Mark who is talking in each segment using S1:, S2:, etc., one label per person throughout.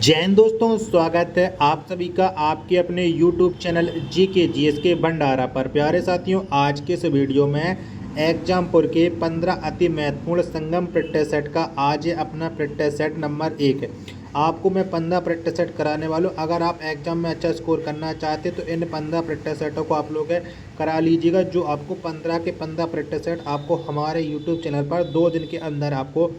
S1: जय हिंद दोस्तों, स्वागत है आप सभी का आपके अपने YouTube चैनल जीके जीएस के भंडारा पर। प्यारे साथियों, आज के इस वीडियो में एग्जामपुर के 15 अति महत्वपूर्ण संगम प्रैक्टिस सेट का आज है अपना प्रैक्टिस सेट नंबर 1 है। आपको मैं 15 प्रैक्टिस सेट कराने वाला हूँ। अगर आप एग्जाम में अच्छा स्कोर करना चाहते हैं तो इन 15 प्रैक्टिस सेटों को आप लोग करा लीजिएगा। जो आपको 15 के 15 प्रैक्टिस सेट आपको हमारे YouTube चैनल पर 2 दिन के अंदर आपको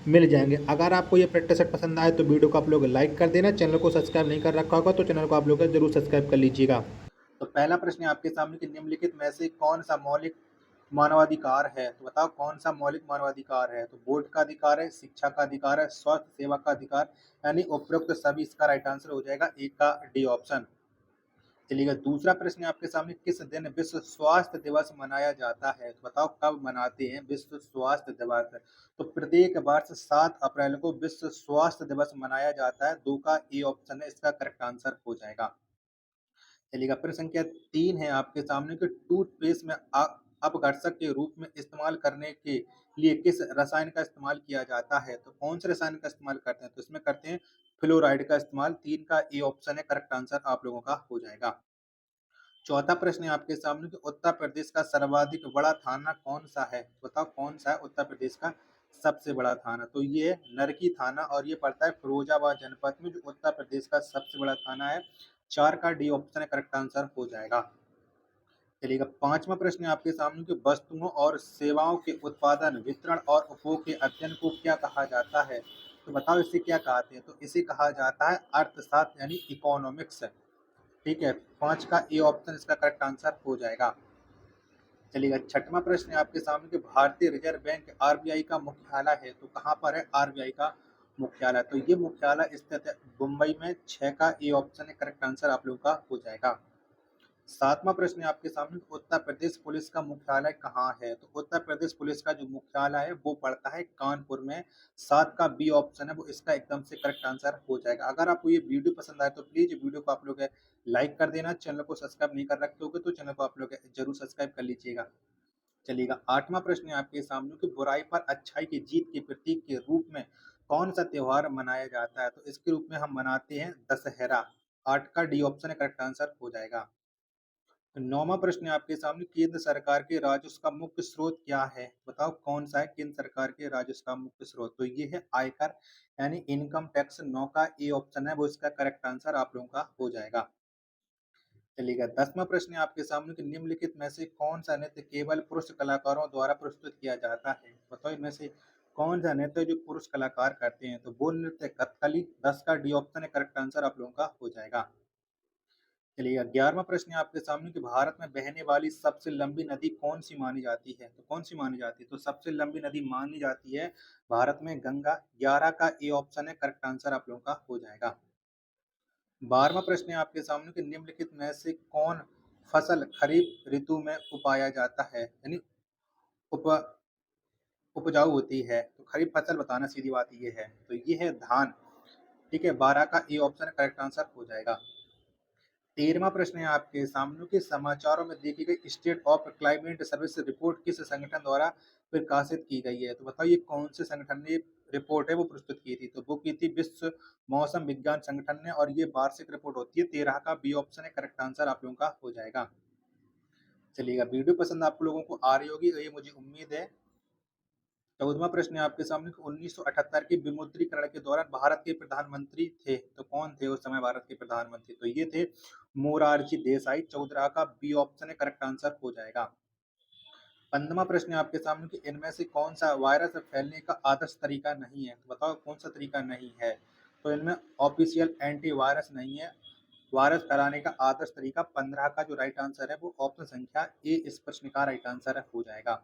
S1: मिल जाएंगे। अगर आपको ये प्रैक्टिस सेट पसंद आए तो वीडियो को आप लोग लाइक कर देना। चैनल को सब्सक्राइब नहीं कर रखा होगा तो चैनल को आप लोग जरूर सब्सक्राइब कर लीजिएगा। तो पहला प्रश्न आपके सामने कि निम्नलिखित में से कौन सा मौलिक मानवाधिकार है? तो बताओ कौन सा मौलिक मानवाधिकार है? तो वोट का अधिकार है, शिक्षा का अधिकार है, स्वास्थ्य सेवा का अधिकार, यानी उपरोक्त सभी। इसका राइट आंसर हो जाएगा ए का डी ऑप्शन। चलिएगा, दूसरा प्रश्न आपके सामने किस दिन विश्व स्वास्थ्य दिवस मनाया जाता है? तो बताओ कब मनाते हैं विश्व स्वास्थ्य दिवस? तो प्रत्येक वर्ष 7 अप्रैल को विश्व स्वास्थ्य दिवस मनाया जाता है। 2 का ए ऑप्शन है इसका करेक्ट आंसर हो जाएगा। चलिएगा, प्रश्न संख्या 3 है आपके सामने कि टूथपेस्ट में अपघर्षक के रूप में इस्तेमाल करने के लिए किस रसायन का इस्तेमाल किया जाता है? तो कौन से रसायन का इस्तेमाल करते हैं? तो इसमें करते हैं फ्लोराइड का इस्तेमाल। 3 का ए ऑप्शन है करेक्ट आंसर आप लोगों का हो जाएगा। चौथा प्रश्न है आपके सामने कि उत्तर प्रदेश का सर्वाधिक बड़ा थाना कौन सा है? बताओ कौन सा है उत्तर प्रदेश का सबसे बड़ा थाना? तो ये है नरकी थाना और ये पड़ता है फिरोजाबाद जनपद में, जो उत्तर प्रदेश का सबसे बड़ा थाना है। 4 का डी ऑप्शन है करेक्ट आंसर हो जाएगा। चलिएगा, पांचवा प्रश्न है आपके सामने कि वस्तुओं और सेवाओं के उत्पादन, वितरण और उपभोग के अध्ययन को क्या कहा जाता है? तो बताओ इसे क्या कहते हैं? तो इसे कहा जाता है अर्थशास्त्र यानी इकोनॉमिक्स। ठीक है, 5 का ए ऑप्शन इसका करेक्ट आंसर हो जाएगा। चलिएगा, छठवां प्रश्न है आपके सामने कि भारतीय रिजर्व बैंक आरबीआई का मुख्यालय है। तो कहाँ पर है आरबीआई का मुख्यालय? तो ये मुख्यालय स्थित है मुंबई में। 6 का ए ऑप्शन है करेक्ट आंसर आप लोगों का हो जाएगा। सातवां प्रश्न है आपके सामने उत्तर प्रदेश पुलिस का मुख्यालय कहाँ है? तो उत्तर प्रदेश पुलिस का जो मुख्यालय है वो पड़ता है कानपुर में। 7 का बी ऑप्शन है वो इसका एकदम से करेक्ट आंसर हो जाएगा। अगर आपको ये वीडियो पसंद आए तो प्लीज वीडियो को आप लोग लाइक कर देना। चैनल को सब्सक्राइब नहीं कर रखे होगे तो चैनल को आप लोग जरूर सब्सक्राइब कर लीजिएगा। चलिएगा, आठवां प्रश्न है आपके सामने कि बुराई पर अच्छाई की जीत के प्रतीक के रूप में कौन सा त्योहार मनाया जाता है? तो इसके रूप में हम मनाते हैं दशहरा। 8 का डी ऑप्शन है करेक्ट आंसर हो जाएगा। नौवां प्रश्न है आपके सामने केंद्र सरकार के राजस्व का मुख्य स्रोत क्या है? बताओ कौन सा है केंद्र सरकार के राजस्व का मुख्य स्रोत? तो ये है आयकर यानी इनकम टैक्स। 9 का ए ऑप्शन है वो इसका करेक्ट आंसर आप लोगों का हो जाएगा। चलिएगा, 10वां प्रश्न है आपके सामने कि निम्नलिखित में से कौन सा नृत्य केवल पुरुष कलाकारों द्वारा प्रस्तुत किया जाता है? बताओ इनमें से कौन सा नृत्य जो पुरुष कलाकार करते हैं? तो वो नृत्य कथकली। 10 का डी ऑप्शन है करेक्ट आंसर आप लोगों का हो जाएगा। चलिए, 11वां प्रश्न है आपके सामने कि भारत में बहने वाली सबसे लंबी नदी कौन सी मानी जाती है? तो कौन सी मानी जाती है? तो सबसे लंबी नदी मानी जाती है भारत में गंगा। 11 का ए ऑप्शन है करेक्ट आंसर आप लोगों का हो जाएगा। 12वां प्रश्न है आपके सामने कि निम्नलिखित में से कौन फसल खरीफ ऋतु में उगाया जाता है, यानी उप उपजाऊ होती है? तो खरीफ फसल बताना, सीधी बात ये है। तो ये है धान। ठीक है, 12 का ए ऑप्शन करेक्ट आंसर हो जाएगा। 13वां प्रश्न है आपके सामने कि समाचारों में देखी गई state of climate service report किस संगठन द्वारा प्रकाशित की गई है? तो बताइए कौन से संगठन ने रिपोर्ट है वो प्रस्तुत की थी? तो वो की थी विश्व मौसम विज्ञान संगठन ने और ये वार्षिक रिपोर्ट होती है। 13 का बी ऑप्शन है करेक्ट आंसर आप लोगों का हो जाएगा। चलिएगा, वीडियो पसंद आप लोगों को आ रही होगी तो ये मुझे उम्मीद है। 14वां प्रश्न है आपके सामने 1978 के विमुद्रीकरण के दौरान भारत के प्रधानमंत्री थे। तो कौन थे उस समय भारत के प्रधानमंत्री? तो ये थे मोरारजी देसाई। 14 का बी ऑप्शन है करेक्ट आंसर हो जाएगा। 15वां प्रश्न है आपके सामने कि इनमें से कौन सा वायरस फैलने का आदर्श तरीका नहीं है? तो बताओ कौन सा तरीका नहीं है? तो इनमें ऑफिशियल एंटीवायरस नहीं है। वायरस फैलाने का आदर्श तरीका 15 का जो राइट आंसर है वो ऑप्शन संख्या ए इस प्रश्न का राइट आंसर हो जाएगा।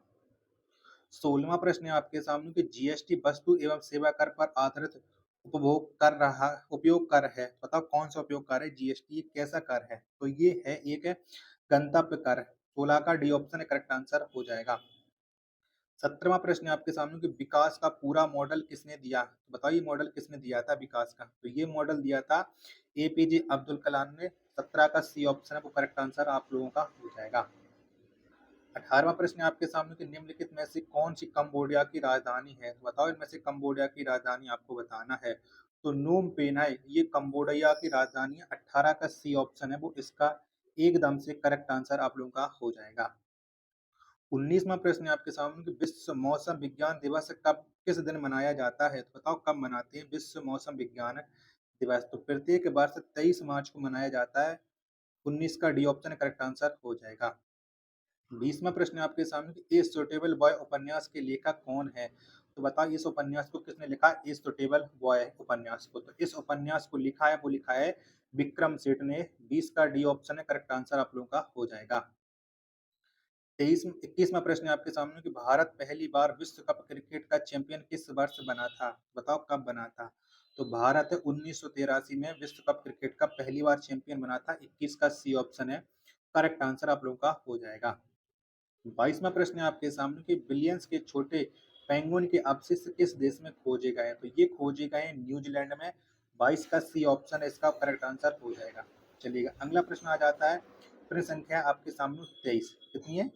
S1: 16वां प्रश्न है आपके सामने कि जीएसटी वस्तु एवं सेवा कर पर आधारित उपयोग कर है। बताओ कौन सा उपयोग कर है? जीएसटी कैसा कर है? तो ये है एक है गंतव्य कर। 16 का डी ऑप्शन है करेक्ट आंसर हो जाएगा। 17वां प्रश्न है आपके सामने कि विकास का पूरा मॉडल किसने दिया? तो बताइए मॉडल किसने दिया था विकास का? तो ये मॉडल दिया था एपीजे अब्दुल कलाम ने। 17 का सी ऑप्शन है वो करेक्ट आंसर आप लोगों का हो जाएगा। 18वां प्रश्न है आपके सामने कि निम्नलिखित में से कौन सी कंबोडिया की राजधानी है? तो बताओ इनमें से कंबोडिया की राजधानी आपको बताना है। तो नोम पेनाई ये कंबोडिया की राजधानी है। 18 का सी ऑप्शन है वो इसका एकदम से करेक्ट आंसर आप लोगों का हो जाएगा। 19वां प्रश्न है आपके सामने कि विश्व मौसम विज्ञान दिवस कब किस दिन मनाया जाता है? तो बताओ कब मनाते हैं विश्व मौसम विज्ञान दिवस? तो प्रत्येक वर्ष 23 मार्च को मनाया जाता है। 19 का डी ऑप्शन करेक्ट आंसर हो जाएगा। 20वां प्रश्न है आपके सामने कि ए सुटेबल बॉय उपन्यास के लेखक कौन है? तो बताओ इस उपन्यास को किसने लिखा? ए सुटेबल बॉय उपन्यास को, तो इस उपन्यास को लिखा है वो लिखा है विक्रम सेठ ने। 20 का डी ऑप्शन है करेक्ट आंसर आप लोगों का हो जाएगा। 21वां प्रश्न है आपके सामने कि भारत पहली बार विश्व कप क्रिकेट का चैंपियन किस वर्ष बना था? बताओ कब बना था? तो भारत 1983 में विश्व कप क्रिकेट का पहली बार चैंपियन बना था। 21 का सी ऑप्शन है करेक्ट आंसर आप लोगों का हो जाएगा। 22वां प्रश्न है आपके सामने कि बिलियंस के छोटे पेंगुइन के अवशिष्ट किस देश में खोजे गए? तो ये खोजे गए न्यूजीलैंड में। 22 का सी ऑप्शन है इसका करेक्ट आंसर हो जाएगा। चलिएगा अगला प्रश्न आ जाता है प्रश्न संख्या आपके सामने 23। कितनी है?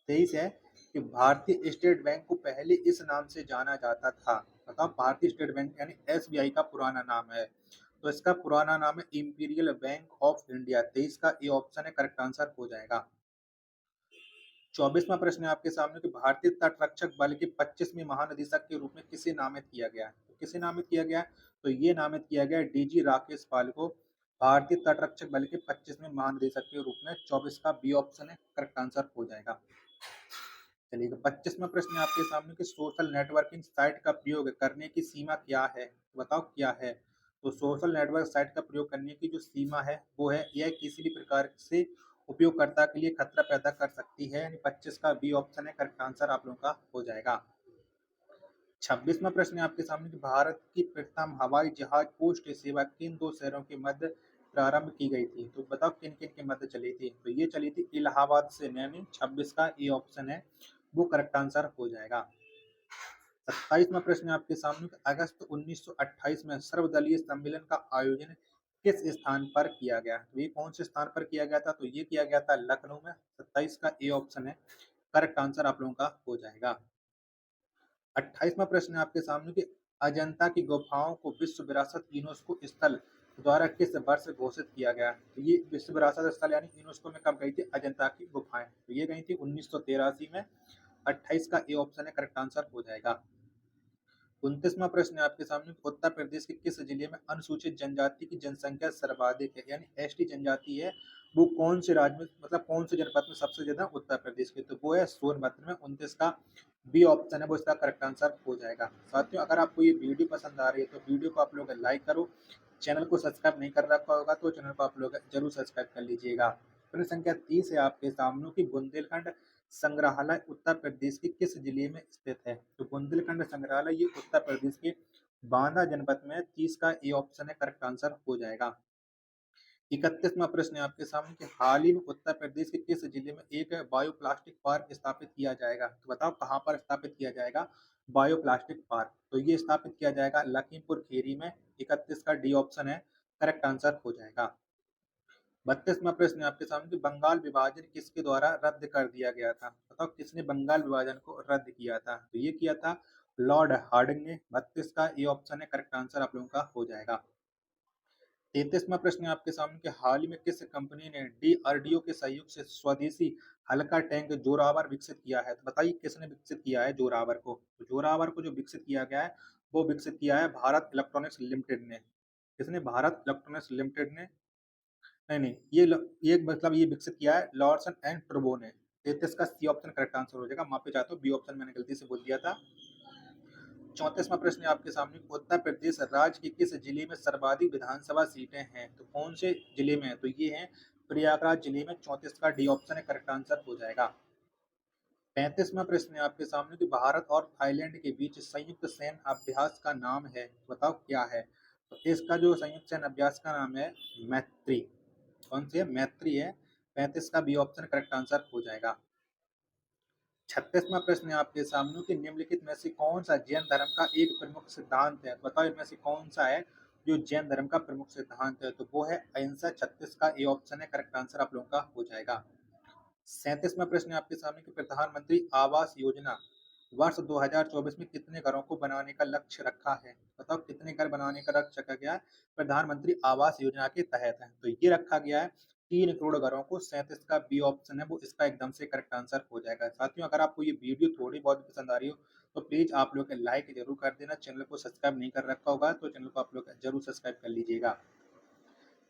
S1: 23 है कि भारतीय स्टेट बैंक को पहले इस नाम से जाना जाता था। बताओ भारतीय स्टेट बैंक यानी एसबीआई का पुराना नाम है। तो इसका पुराना नाम है इंपीरियल बैंक ऑफ इंडिया। 23 का ए ऑप्शन है करेक्ट आंसर हो जाएगा। 24वां प्रश्न है आपके सामने कि भारतीय तट रक्षक बल के 25वें महानिदेशक के रूप में किसे नामित किया गया? तो किसे नामित किया गया? तो ये नामित किया गया डीजी राकेश पाल को भारतीय तट रक्षक बल के 25वें महानिदेशक के रूप में। 24 का बी ऑप्शन है करेक्ट आंसर हो जाएगा। चलिए 25वां प्रश्न है आपके सामने कि सोशल नेटवर्किंग साइट का प्रयोग करने की सीमा क्या है? तो बताओ क्या है? तो सोशल नेटवर्क साइट का प्रयोग करने की जो सीमा है वो है यह किसी भी प्रकार से उपयोगकर्ता के लिए खतरा पैदा कर सकती है। यानी 25 का बी ऑप्शन है करेक्ट आंसर आप लोगों का हो जाएगा। 26वां प्रश्न है आपके सामने कि भारत की प्रथम हवाई जहाज पोस्ट सेवा किन दो शहरों के मध्य प्रारंभ की गई थी? तो बताओ किन किन के मध्य चली थी? तो ये चली थी इलाहाबाद से नैनी। 26 का ए ऑप्शन है वो करेक्ट आंसर हो जाएगा। 27वां प्रश्न है आपके सामने कि अगस्त 1928 में सर्वदलीय सम्मेलन का आयोजन किस स्थान पर किया गया? तो ये कौन से स्थान पर किया गया था? तो ये किया गया था लखनऊ में। 27 का ए ऑप्शन है करेक्ट आंसर आप लोगों का हो जाएगा। 28वां प्रश्न है आपके सामने कि अजंता की गुफाओं को विश्व विरासत यूनेस्को स्थल द्वारा किस वर्ष घोषित किया गया? तो ये विश्व विरासत स्थल यानी यूनेस्को में कब गई थी अजंता की गुफाएं? तो ये गई थी 1983 में। 28 का ए ऑप्शन है करेक्ट आंसर हो जाएगा। 29वां प्रश्न है आपके सामने उत्तर प्रदेश के किस जिले में अनुसूचित जनजाति की जनसंख्या सर्वाधिक है यानी एसटी जनजाति है? वो कौन से राज्य में मतलब कौन से जनपद में सबसे ज्यादा? उत्तर प्रदेश के, तो वो है सोनभद्र में। 29 का बी ऑप्शन है वो इसका करेक्ट आंसर हो जाएगा। साथियों अगर आपको ये वीडियो पसंद आ रही है तो वीडियो को आप लोग लाइक करो। चैनल को सब्सक्राइब नहीं कर रखा होगा तो चैनल को आप लोग जरूर सब्सक्राइब कर लीजिएगा। प्रश्न संख्या 30 है आपके सामने की बुंदेलखंड संग्रहालय उत्तर प्रदेश के किस जिले में स्थित है? तो बुंदेलखंड संग्रहालय ये उत्तर प्रदेश के बांदा जनपद में। 30 का ए ऑप्शन है करेक्ट आंसर हो जाएगा। 31वां प्रश्न है आपके सामने कि हाल ही में उत्तर प्रदेश के किस जिले में एक बायोप्लास्टिक पार्क स्थापित किया जाएगा? तो बताओ कहाँ पर स्थापित किया जाएगा बायोप्लास्टिक पार्क? तो ये स्थापित किया जाएगा लखीमपुर खीरी में। 31 का डी ऑप्शन है करेक्ट आंसर हो जाएगा। 32वां प्रश्न है आपके सामने कि बंगाल विभाजन किसके द्वारा रद्द कर दिया गया था? बताओ किसने बंगाल विभाजन को रद्द किया था? तो ये किया था लॉर्ड हार्डिंग ने। 32 का ए ऑप्शन है करेक्ट आंसर आप लोगों का हो जाएगा। 33वां प्रश्न है आपके सामने कि हाल ही में किस कंपनी ने डीआरडीओ के सहयोग से स्वदेशी हल्का टैंक जोरावर विकसित किया है? तो बताइए किसने विकसित किया है जोरावर को? तो जोरावर को जो विकसित किया गया है वो विकसित किया है भारत इलेक्ट्रॉनिक्स लिमिटेड ने। किसने? भारत इलेक्ट्रॉनिक्स लिमिटेड ने। नहीं नहीं ये मतलब ये विकसित किया है लॉर्सन एंड टर्बो ने। 33 का सी ऑप्शन करेक्ट आंसर हो जाएगा। माफी चाहता हूँ बी ऑप्शन मैंने गलती से बोल दिया था। 34वां प्रश्न है आपके सामने उत्तर प्रदेश राज्य के किस जिले में सर्वाधिक विधानसभा सीटें हैं? तो कौन से जिले में है? तो ये है प्रयागराज जिले में। 34 का डी ऑप्शन है करेक्ट आंसर हो जाएगा। 35वां प्रश्न है आपके सामने कि भारत और थाईलैंड के बीच संयुक्त सैन्य अभ्यास का नाम है? बताओ क्या है? तो इसका जो संयुक्त सैन्य अभ्यास का नाम है मैत्री। कौन सी है? मैत्री है। 35 का बी ऑप्शन करेक्ट आंसर हो जाएगा। 36वां प्रश्न है आपके सामने कि निम्नलिखित में से कौन सा जैन धर्म का एक प्रमुख सिद्धांत है? बताओ इनमें से कौन सा है जो जैन धर्म का प्रमुख सिद्धांत है? तो वो है अहिंसा। 36 का ए ऑप्शन है करेक्ट आंसर आप लोगों का हो जाएगा। 37वां प्रश्न है आपके सामने कि प्रधानमंत्री आवास योजना वर्ष 2024 में कितने घरों को बनाने का लक्ष्य रखा है? बताओ कितने घर बनाने का लक्ष्य रखा गया है? प्रधानमंत्री आवास योजना के तहत है। तो ये रखा गया है 3 करोड़ घरों को। 37 का बी ऑप्शन है वो इसका एकदम से करेक्ट आंसर हो जाएगा। साथियों, अगर आपको ये वीडियो थोड़ी बहुत पसंद आ रही हो तो प्लीज आप लोग लाइक जरूर कर देना। चैनल को सब्सक्राइब नहीं कर रखा होगा तो चैनल को आप लोग जरूर सब्सक्राइब कर लीजिएगा।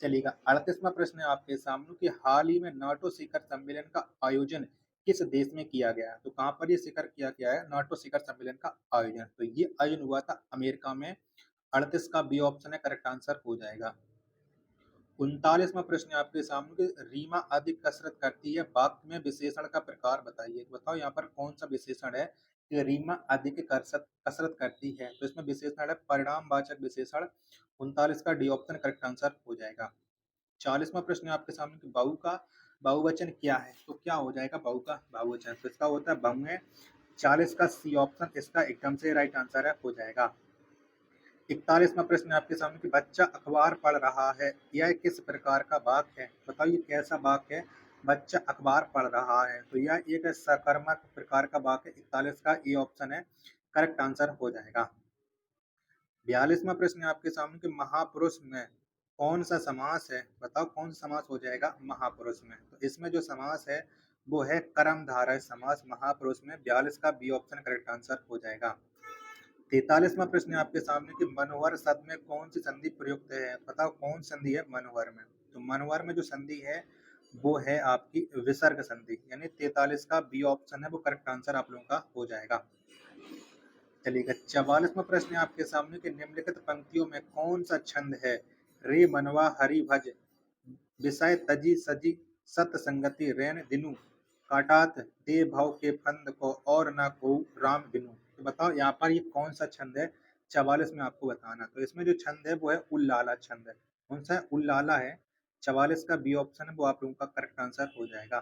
S1: चलेगा। 38वां प्रश्न है आपके सामने कि हाल ही में नाटो शिखर सम्मेलन का आयोजन किस देश में किया गया है? तो कहाँ पर ये शिखर किया गया है नाटो शिखर सम्मेलन का आयोजन? तो ये आयोजन हुआ था अमेरिका में। 38 का बी ऑप्शन है करेक्ट आंसर हो जाएगा। 39वां प्रश्न है आपके सामने कि रीमा अधिक कसरत करती है, वाक्य में विशेषण का प्रकार बताइए। तो बताओ यहाँ पर कौन सा विशेषण है कि रीमा अधिक कसरत कसरत करती है? तो इसमें विशेषण है परिणामवाचक विशेषण। 39 का डी ऑप्शन करेक्ट आंसर हो जाएगा। 40वां प्रश्न है आपके सामने कि बहू का बहुवचन क्या है? तो क्या हो जाएगा बहू का बहुवचन? तो इसका होता है बहुएं। 40 का सी ऑप्शन इसका एकदम से राइट आंसर है हो जाएगा। 41वां प्रश्न है आपके सामने कि बच्चा अखबार पढ़ रहा है, यह किस प्रकार का वाक्य है? बताओ ये कैसा वाक्य है? बच्चा अखबार पढ़ रहा है, तो यह एक सकर्मक प्रकार का वाक्य। 41 का ए ऑप्शन है करेक्ट आंसर हो जाएगा। 42वां प्रश्न है आपके सामने कि महापुरुष में कौन सा समास है? बताओ कौन सा समास हो जाएगा महापुरुष में? तो इसमें जो समास है वो है कर्मधारय समास महापुरुष में। 42 का बी ऑप्शन करेक्ट आंसर हो जाएगा। 43वां प्रश्न है आपके सामने कि मनोहर शब्द में कौन सी संधि प्रयुक्त है? बताओ कौन संधि है मनोहर में? तो मनोहर में जो संधि है वो है आपकी विसर्ग संधि, यानी 43 का बी ऑप्शन है वो करेक्ट आंसर आप लोगों का हो जाएगा। चलिएगा। 44वां प्रश्न है आपके सामने कि निम्नलिखित पंक्तियों में कौन सा छंद है? रे मनवा हरि भज, विषय तजी सजी, सत संगति रैन दिनु, काटात दे भाव के फंद को और ना को राम बिनु। तो बताओ यहाँ पर ये कौन सा छंद है? 44 में आपको बताना। तो इसमें जो छंद है वो है उल्लाला छंद है। कौन सा है? उल्लाला है। 44 का बी ऑप्शन है वो आप लोगों का करेक्ट आंसर हो जाएगा।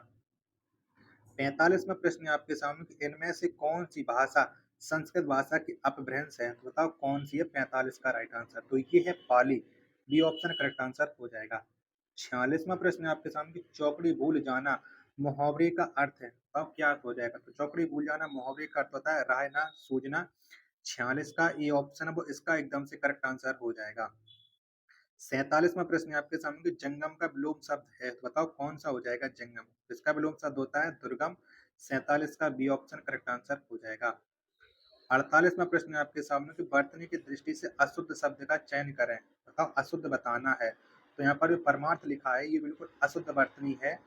S1: 45वां प्रश्न है आपके सामने कि इनमें से कौन सी भाषा संस्कृत भाषा की अपभ्रंश है? तो बताओ कौन सी है? 45 का राइट आंसर तो ये है पाली। बी ऑप्शन करेक्ट आंसर हो जाएगा। 46वां प्रश्न है आपके सामने कि चौकड़ी भूल जाना मुहावरे का अर्थ है। अब क्या अर्थ हो जाएगा? तो चौकड़ी भूल जाना मुहावरे का अर्थ होता है राय ना सूझना। 46 का ये ऑप्शन है वो इसका एकदम से करेक्ट आंसर हो जाएगा। 47वां प्रश्न है आपके सामने कि जंगम का विलोम शब्द है, तो बताओ कौन सा हो जाएगा जंगम? इसका विलोम शब्द होता है दुर्गम। 47 का बी ऑप्शन करेक्ट आंसर हो जाएगा। 48वां प्रश्न है आपके सामने कि वर्तनी की दृष्टि से अशुद्ध शब्द का चयन करें। बताओ अशुद्ध बताना है, तो यहाँ पर जो परमार्थ लिखा है ये बिल्कुल अशुद्ध वर्तनी है।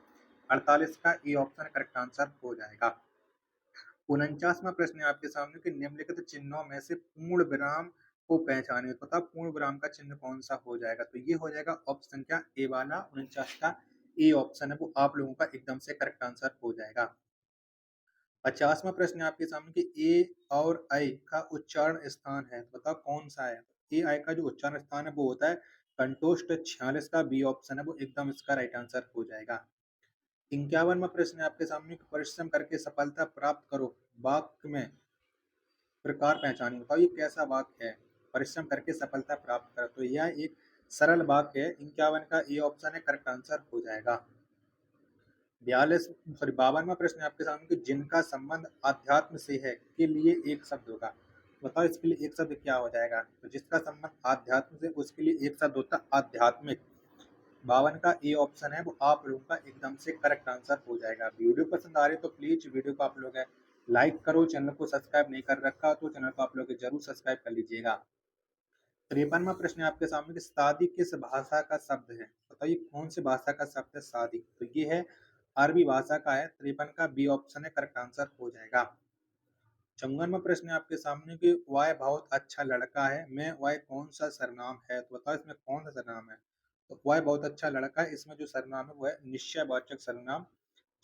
S1: 48 का ए ऑप्शन करेक्ट आंसर हो जाएगा। 49वां प्रश्न है आपके सामने कि निम्नलिखित चिन्हों में से पूर्ण विराम को पहचाने। तो बताओ पूर्ण विराम का चिन्ह कौन सा हो जाएगा? तो ये हो जाएगा ऑप्शन क्या ए वाला। 49 का ए ऑप्शन है वो आप लोगों का एकदम से करेक्ट आंसर हो जाएगा। 50वां प्रश्न है आपके सामने कि ए और आई का उच्चारण स्थान है, तो बताओ कौन सा है? ए आई का जो उच्चारण स्थान है वो होता है कंठोष्ठ। 46 का बी ऑप्शन है वो एकदम इसका राइट आंसर हो जाएगा। 51वां प्रश्न है आपके सामने कि परिश्रम करके सफलता प्राप्त करो, वाक्य में प्रकार पहचानिए। बताओ ये कैसा वाक्य है? परिश्रम करके सफलता प्राप्त कर, तो यह एक सरल वाक्य है। 51 का ए ऑप्शन है करेक्ट आंसर हो जाएगा। 52वां प्रश्न है आपके सामने कि जिनका संबंध अध्यात्म से है के लिए एक शब्द होगा। बताओ इसके लिए एक शब्द क्या हो जाएगा? तो जिसका संबंध आध्यात्म से उसके लिए एक शब्द होता है आध्यात्मिक। 52 का ए ऑप्शन है वो आप लोगों का एकदम से करेक्ट आंसर हो जाएगा। वीडियो पसंद आ रही है तो प्लीज वीडियो को आप लोग लाइक करो। चैनल को सब्सक्राइब नहीं कर रखा तो चैनल को आप लोग जरूर सब्सक्राइब कर लीजिएगा। 53वां प्रश्न है आपके सामने कि शादी किस भाषा का शब्द है? बताइए कौन सी भाषा का शब्द है शादी? तो ये है अरबी भाषा का है। 53 का बी ऑप्शन है करेक्ट आंसर हो जाएगा। 54वां प्रश्न है आपके सामने कि वह बहुत अच्छा लड़का है, मैं वह कौन सा सरनाम है? तो बताओ इसमें कौन सा सरनाम है? तो वह बहुत अच्छा लड़का है, इसमें जो सरनाम है वो है निश्चयवाचक सर्वनाम।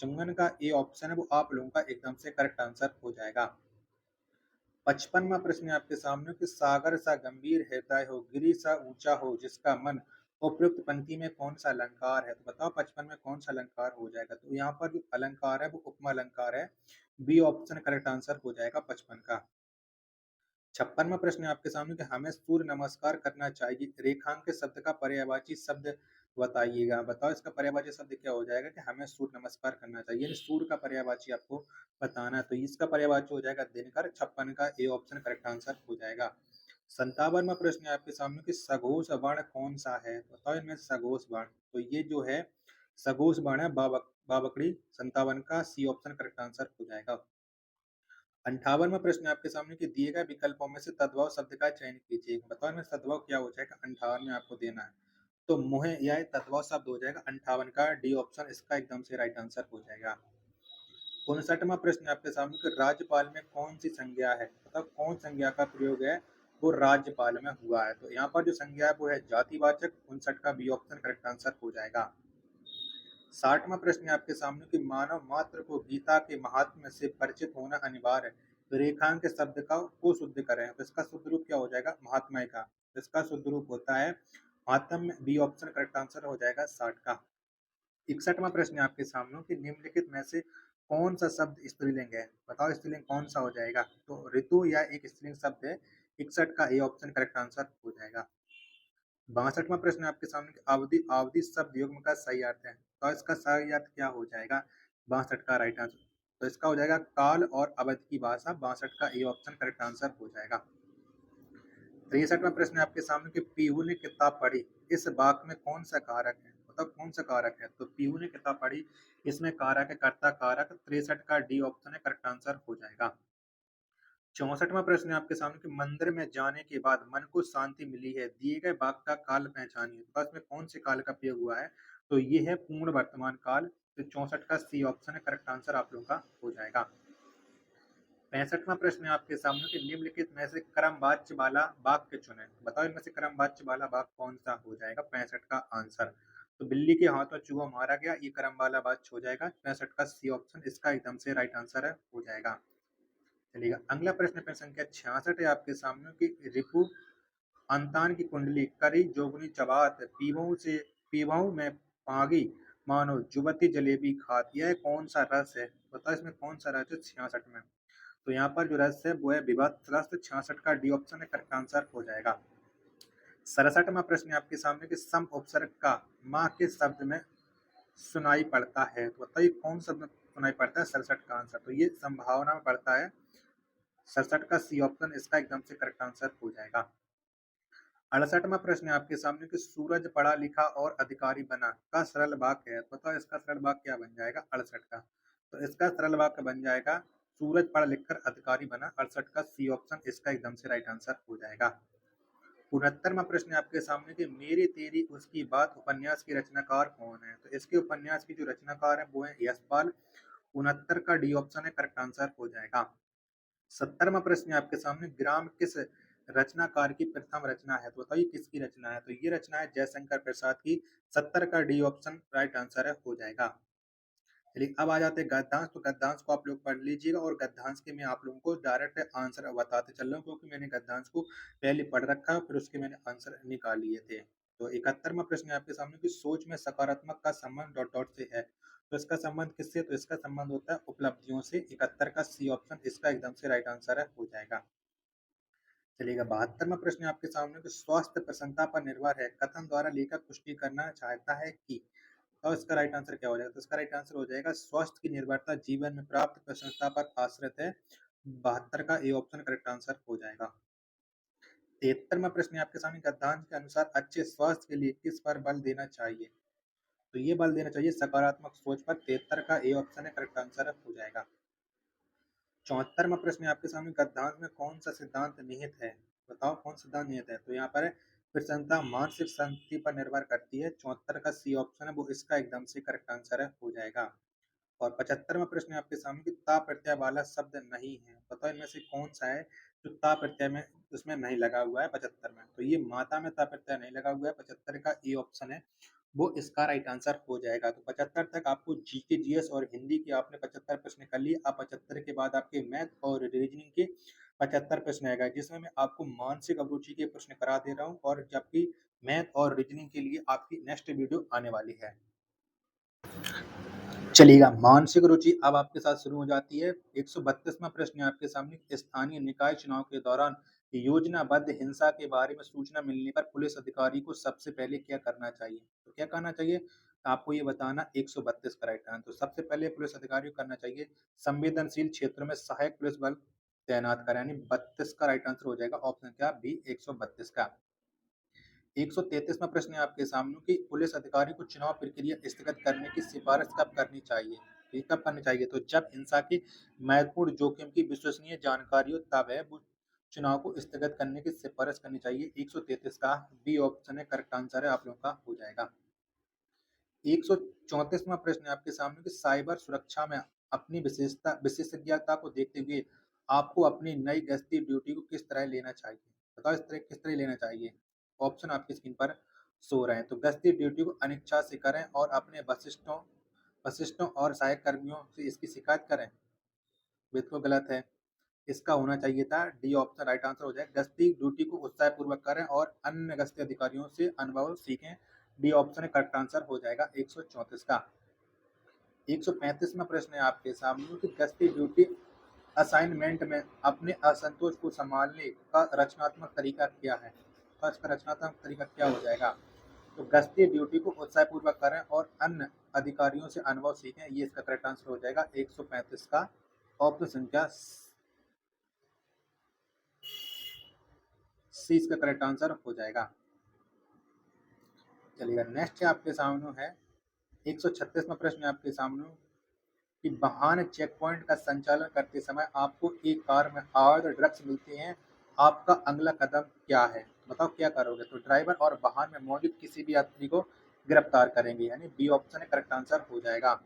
S1: 54 का ए ऑप्शन है वो आप लोगों का एकदम से करेक्ट आंसर हो जाएगा। 55वां प्रश्न है आपके सामने कि सागर सा गंभीर हृदय हो, गिरि सा ऊंचा हो जिसका मन, उपयुक्त पंक्ति में कौन सा अलंकार है? तो बताओ 55 में कौन सा अलंकार हो जाएगा? तो यहाँ पर जो अलंकार है वो उपमा अलंकार है। बी ऑप्शन करेक्ट आंसर हो जाएगा 55 का। 56वां प्रश्न है आपके सामने कि हमें सूर्य नमस्कार करना चाहिए। रेखांकित शब्द का पर्यायवाची शब्द बताइएगा। बताओ इसका पर्यायवाची शब्द क्या हो जाएगा कि हमें सूर्य नमस्कार करना चाहिए। यानी सूर्य का पर्यायवाची आपको बताना है। तो इसका पर्यायवाची हो जाएगा दिनकर। 56 का ए ऑप्शन करेक्ट आंसर हो जाएगा। 57वां प्रश्न है आपके सामने कि सघोष वर्ण कौन सा है? बताओ इनमें सघोष वर्ण। तो ये जो है सघोष वर्ण है बाबकड़ी। 57 का सी ऑप्शन करेक्ट आंसर हो जाएगा। 58वां प्रश्न है आपके सामने कि दिए गए विकल्पों में से तद्भव शब्द का चयन कीजिए। बताओ इनमें तद्भव क्या हो जाएगा? 58 में आपको देना है। तो मुह यह तद्भव शब्द हो जाएगा 58 का डी ऑप्शन इसका एकदम से राइट आंसर हो जाएगा। 59वां प्रश्न है आपके सामने कि राज्यपाल में कौन सी संज्ञा है? मतलब कौन संज्ञा का प्रयोग है वो राज्यपाल में हुआ है? तो यहाँ पर जो संज्ञा है वो है जातिवाचक। 59 का बी ऑप्शन करेक्ट आंसर हो जाएगा। 60वां प्रश्न है आपके सामने कि मानव मात्र को गीता के महात्म्य से परिचित होना अनिवार्य है। तो रेखांक शब्द का को शुद्ध करें। तो इसका शुद्ध रूप क्या हो जाएगा? महात्म्य का। तो इसका शुद्ध रूप होता है महात्म्य। बी ऑप्शन करेक्ट आंसर हो जाएगा 60 का। 61वां प्रश्न है आपके सामने कि निम्नलिखित में से कौन सा शब्द स्त्रीलिंग है? बताओ स्त्रीलिंग कौन सा हो जाएगा? तो ऋतु या एक स्त्रीलिंग शब्द है। 61 का ए ऑप्शन करेक्ट आंसर हो जाएगा। 62वां प्रश्न है आपके सामने कि अवधि अवधि शब्द युग्म का सही अर्थ है। तो इसका सही अर्थ क्या हो जाएगा? 62 का राइट आंसर। तो इसका हो जाएगा काल और अवधि की भाषा। 62 का ए ऑप्शन करेक्ट आंसर हो जाएगा। 63वां प्रश्न है आपके सामने कि पीहू ने किताब पढ़ी। इस वाक्य में कौन सा कारक है? मतलब कौन सा कारक है? तो पीहू ने किताब पढ़ी इसमें कारक है कर्ता कारक। 63 का डी ऑप्शन है करेक्ट आंसर हो जाएगा। 64वां प्रश्न है आपके सामने कि मंदिर में जाने के बाद मन को शांति मिली है। दिए गए वाक्य का काल पहचानिए। तो इसमें कौन से काल का प्रयोग हुआ है? तो ये है पूर्ण वर्तमान काल। तो 64 का सी ऑप्शन है करेक्ट आंसर आप लोगों का हो जाएगा। 65वां प्रश्न है आपके सामने कि निम्नलिखित में से क्रमवाच्य वाला वाक्य चुने। बताओ इनमें से क्रमवाच्य वाला वाक्य कौन सा हो जाएगा? 65 का आंसर। तो बिल्ली के हाथों चूहा मारा गया, ये क्रम वाला वाक्य हो जाएगा। 65 का सी ऑप्शन इसका एकदम से राइट आंसर है हो जाएगा। चलिएगा अगला प्रश्न पे संख्या 66 है आपके सामने कि रिपु अंतान की कुंडली करी जोगनी चबात पीवाऊ में पागी मानो जुबती जलेबी खात। यह कौन सा रस है? बताओ इसमें कौन सा रस है? 66 में। तो यहाँ पर जो रस है वो है विभक्त रस। 66 का डी ऑप्शन है करेक्ट आंसर हो जाएगा। 67वां प्रश्न है आपके सामने कि सम उपसर्ग का माँ के शब्द में सुनाई पड़ता है। तो बताइए कौन शब्द में सुनाई पड़ता है? 67 का आंसर। तो ये संभावना में पड़ता है। 67 का सी ऑप्शन इसका एकदम से करेक्ट आंसर हो जाएगा। 68वां प्रश्न है आपके सामने कि सूरज पढ़ा लिखा और अधिकारी बना का सरल वाक्य है। तो बताओ इसका सरल वाक्य क्या बन जाएगा? 68 का। तो इसका सरल वाक्य बन जाएगा सूरज पढ़ लिख कर अधिकारी बना। 68 का सी ऑप्शन इसका एकदम से राइट आंसर हो जाएगा। 69वां प्रश्न है आपके सामने कि मेरी तेरी उसकी बात उपन्यास की रचनाकार कौन है? तो इसके उपन्यास की जो रचनाकार है वो है यशपाल। 69 का डी ऑप्शन है करेक्ट आंसर हो जाएगा। 70वां प्रश्न है आपके सामने ग्राम किस रचनाकार की प्रथम रचना है? तो बताइए किसकी रचना है? तो ये रचना है जयशंकर प्रसाद की। 70 का डी ऑप्शन राइट आंसर है हो जाएगा। चलिए अब आ जाते हैं गद्यांश। तो गद्यांश को आप लोग पढ़ लीजिएगा और गद्यांश के मैं आप लोगों को डायरेक्ट आंसर बताते चल रहा हूँ क्योंकि मैंने गद्यांश को पहले पढ़ रखा है फिर उसके मैंने आंसर निकाल लिए थे। तो 71वां प्रश्न है आपके सामने कि सोच में सकारात्मक का संबंध डॉट डॉट से है। तो इसका संबंध किससे? तो इसका संबंध होता है उपलब्धियों से। 71 का सी ऑप्शन इसका एकदम से राइट आंसर है हो जाएगा। चलिएगा 72वां प्रश्न है आपके सामने कि स्वास्थ्य प्रसन्नता पर निर्भर है कथन द्वारा लेखक पुष्टि करना चाहता है कि। तो इसका राइट आंसर क्या हो जाएगा? तो इसका राइट आंसर हो जाएगा स्वास्थ्य की निर्भरता जीवन में प्राप्त प्रसन्नता पर आश्रित है। 72 का ए ऑप्शन करेक्ट आंसर हो जाएगा। 73वां प्रश्न है आपके सामने गद्यांश के अनुसार अच्छे स्वास्थ्य के लिए किस पर बल देना चाहिए? तो ये बल देना चाहिए सकारात्मक सोच पर। 73 का ए ऑप्शन है करेक्ट आंसर हो जाएगा। 74वां प्रश्न है आपके सामने गद्यांश में कौन सा सिद्धांत निहित है? बताओ कौन सिद्धांत निहित है? तो यहाँ पर है प्रसन्नता मानसिक शांति पर निर्भर करती है। 74 का सी ऑप्शन है वो इसका एकदम से करेक्ट आंसर है हो जाएगा। और 75वां प्रश्न है आपके सामने कि ता प्रत्यय वाला शब्द नहीं है। बताओ इनमें से कौन सा है जो ता प्रत्यय में उसमें नहीं लगा हुआ है 75 में? तो ये माता में ता प्रत्यय नहीं लगा हुआ है। 75 का ए ऑप्शन है वो इसका राइट आंसर हो जाएगा। तो 75 तक आपको जीके जीएस और हिंदी के आपने 75 प्रश्न कर लिए। अब 75 के बाद आपके मैथ और रीजनिंग के 75 प्रश्न आएगा जिसमें मैं आपको मानसिक अभिरुचि के प्रश्न करा दे रहा हूँ और जबकि मैथ और रीजनिंग के लिए आपकी नेक्स्ट वीडियो आने वाली है। चलिएगा मानसिक रुचि अब आपके साथ शुरू हो जाती है। 132वां प्रश्न है आपके सामने स्थानीय निकाय चुनाव के दौरान योजनाबद्ध हिंसा के बारे में सूचना मिलने पर पुलिस अधिकारी को सबसे पहले क्या करना चाहिए? तो क्या करना चाहिए? आपको ये बताना 132 का राइट आंसर। तो सबसे पहले पुलिस अधिकारी को करना चाहिए संवेदनशील क्षेत्रों में सहायक पुलिस बल तैनात करें, यानी 32 का राइट आंसर हो जाएगा ऑप्शन क्या बी 132 का। 133वां प्रश्न है आपके सामने कि पुलिस अधिकारी को चुनाव प्रक्रिया स्थगित करने की सिफारिश कब करनी चाहिए? ये कब करनी चाहिए? तो जब हिंसा की महत्वपूर्ण जोखिम की विश्वसनीय जानकारी हो तब है वो चुनाव को स्थगित करने की सिफारिश करनी चाहिए। 133 का बी ऑप्शन है करेक्ट आंसर है आप लोगों का हो जाएगा। 134वां प्रश्न है आपके सामने कि साइबर सुरक्षा में अपनी विशेषज्ञता को देखते हुए आपको अपनी नई गश्ती ड्यूटी को किस तरह लेना चाहिए? बताओ इस तरह किस तरह लेना चाहिए? ऑप्शन आपकी स्क्रीन पर शो रहे हैं। तो गश्ती ड्यूटी को अनिच्छा से करें और अपने वरिष्ठों वरिष्ठों और सहायक कर्मियों से इसकी शिकायत करें। बिल्कुल गलत है। इसका होना चाहिए था डी ऑप्शन राइट आंसर हो जाए गश्ती ड्यूटी को उत्साहपूर्वक करें और अन्य गश्ती अधिकारियों से अनुभव सीखें। डी ऑप्शन करेक्ट आंसर हो जाएगा 134 का। 135वां प्रश्न है आपके सामने कि गश्ती ड्यूटी असाइनमेंट में अपने असंतोष को संभालने का रचनात्मक तरीका क्या है? तो इसका रचनात्मक तरीका क्या हो जाएगा? तो गश्ती ड्यूटी को उत्साहपूर्वक करें और अन्य अधिकारियों से अनुभव सीखें, ये इसका करेक्ट आंसर हो जाएगा 135 का ऑप्शन संख्या सी इसका करेक्ट आंसर हो जाएगा। चलिएगा नेक्स्ट आपके सामने है 136वां प्रश्न आपके सामने कि वाहन चेक पॉइंट का संचालन करते समय आपको एक कार में अवैध ड्रग्स मिलते हैं, आपका अगला कदम क्या है? बताओ क्या करोगे? तो ड्राइवर और वाहन में मौजूद किसी भी यात्री को गिरफ्तार करेंगे, यानी बी ऑप्शन है करेक्ट आंसर हो जाएगा।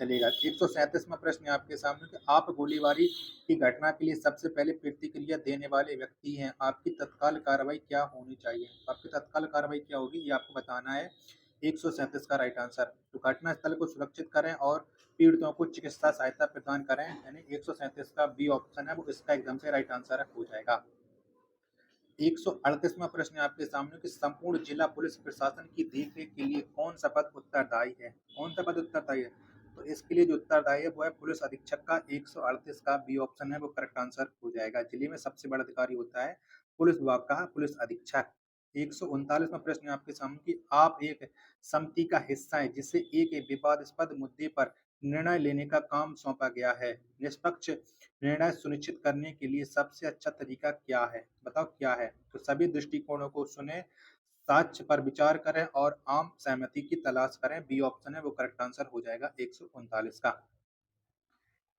S1: चलिएगा 137वां प्रश्न है आपके सामने कि आप गोलीबारी की घटना के लिए सबसे पहले प्रतिक्रिया देने वाले व्यक्ति हैं, आपकी तत्काल कार्रवाई क्या होनी चाहिए? आपकी तत्काल कार्रवाई क्या होगी ये आपको बताना है। 137 का राइट आंसर। तो घटना स्थल को सुरक्षित करें और पीड़ितों को चिकित्सा सहायता प्रदान करें, यानी 137 का बी ऑप्शन है वो इसका एकदम से राइट आंसर हो जाएगा। 138वां प्रश्न है आपके सामने कि संपूर्ण जिला पुलिस प्रशासन की देखरेख के लिए कौन सा पद उत्तरदायी है? कौन सा पद उत्तरदायी है? तो इसके लिए जो उत्तरदायी है वो है पुलिस अधीक्षक का। 138 का बी ऑप्शन है वो करेक्ट आंसर हो जाएगा। जिले में सबसे बड़ा अधिकारी होता है पुलिस विभाग का पुलिस अधीक्षक। 139वां प्रश्न है आपके सामने कि आप एक समिति का हिस्सा है जिसे एक विवादास्पद मुद्दे पर निर्णय लेने का काम सौंपा गया है। निष्पक्ष निर्णय सुनिश्चित करने के लिए सबसे अच्छा तरीका क्या है? बताओ क्या है? तो सभी दृष्टिकोणों को सुने, साक्ष्य पर विचार करें और आम सहमति की तलाश करें। बी ऑप्शन है वो करेक्ट आंसर हो जाएगा 139 का।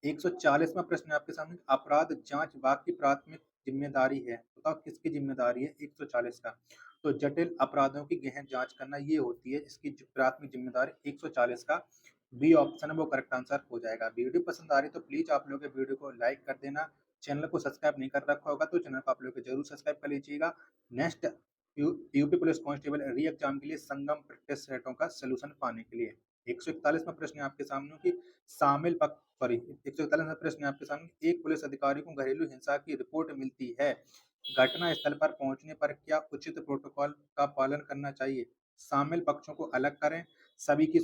S1: 140वां प्रश्न है आपके सामने अपराध जांच विभाग की प्राथमिक जिम्मेदारी है। बताओ किसकी जिम्मेदारी है? 140 का। तो जटिल अपराधों की गहन जांच करना ये होती है इसकी प्राथमिक जिम्मेदारी। 140 का बी ऑप्शन है वो करेक्ट आंसर हो जाएगा। वीडियो पसंद आ रही तो प्लीज आप लोग वीडियो को लाइक कर देना। चैनल को सब्सक्राइब नहीं कर रखा होगा तो चैनल को आप लोग जरूर सब्सक्राइब कर लीजिएगा। नेक्स्ट यूपी पुलिस कांस्टेबल री एग्जाम के लिए संगम प्रैक्टिस सेटों का सोल्यूशन पाने के लिए 141वां प्रश्न है आपके सामने कि शामिल पक्ष सॉरी 141वां प्रश्न है आपके सामने एक पुलिस अधिकारी को घरेलू हिंसा की रिपोर्ट मिलती है, घटना स्थल पर पहुंचने पर क्या उचित प्रोटोकॉल का पालन करना चाहिए? शामिल पक्षों को अलग करें, सभी की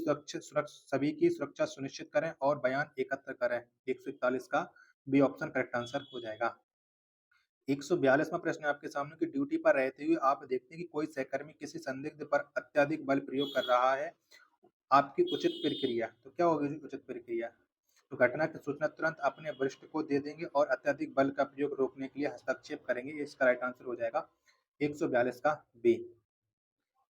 S1: सुरक्षा सुनिश्चित करें और बयान एकत्र करें। 141 का बी ऑप्शन करेक्ट आंसर हो जाएगा। 142वां प्रश्न है आपके सामने कि ड्यूटी पर रहते हुए आप देखते हैं कि कोई सहकर्मी किसी संदिग्ध पर अत्यधिक बल प्रयोग कर रहा है, आपकी उचित प्रक्रिया। तो क्या होगी उचित प्रक्रिया? तो घटना की सूचना तुरंत अपने वरिष्ठ को दे देंगे और अत्यधिक बल का प्रयोग रोकने के लिए हस्तक्षेप करेंगे। ये इसका राइट आंसर हो जाएगा 142 का बी।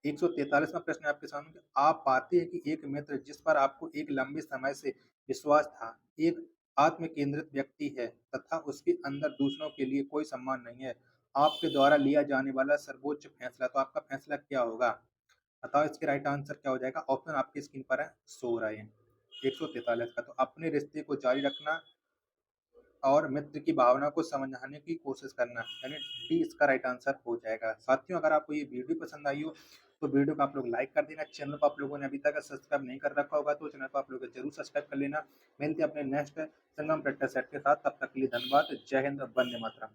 S1: 143वां प्रश्न है आपके सामने कि आप पाते हैं कि एक मित्र जिस पर आपको एक लंबे समय से विश्वास था, एक आत्म केंद्रित व्यक्ति है तथा उसके अंदर दूसरों के लिए कोई सम्मान नहीं है। आपके द्वारा लिया जाने वाला सर्वोच्च फैसला, तो आपका फैसला क्या होगा? बताओ इसके राइट आंसर क्या हो जाएगा? ऑप्शन आपकी स्क्रीन पर है सो रहे हैं। 143 का तो अपने रिश्ते को जारी रखना और मित्र की भावना को समझाने की कोशिश करना, यानी डी इसका राइट आंसर हो जाएगा। साथियों अगर आपको ये वीडियो पसंद आई हो तो वीडियो को आप लोग लाइक कर देना। चैनल को आप लोगों ने अभी तक सब्सक्राइब नहीं कर रखा होगा तो चैनल को आप लोग जरूर सब्सक्राइब कर लेना। मिलते हैं अपने नेक्स्ट संगम प्रैक्टिस सेट के साथ, तब तक के लिए धन्यवाद। जय हिंद, वंदे मातरम।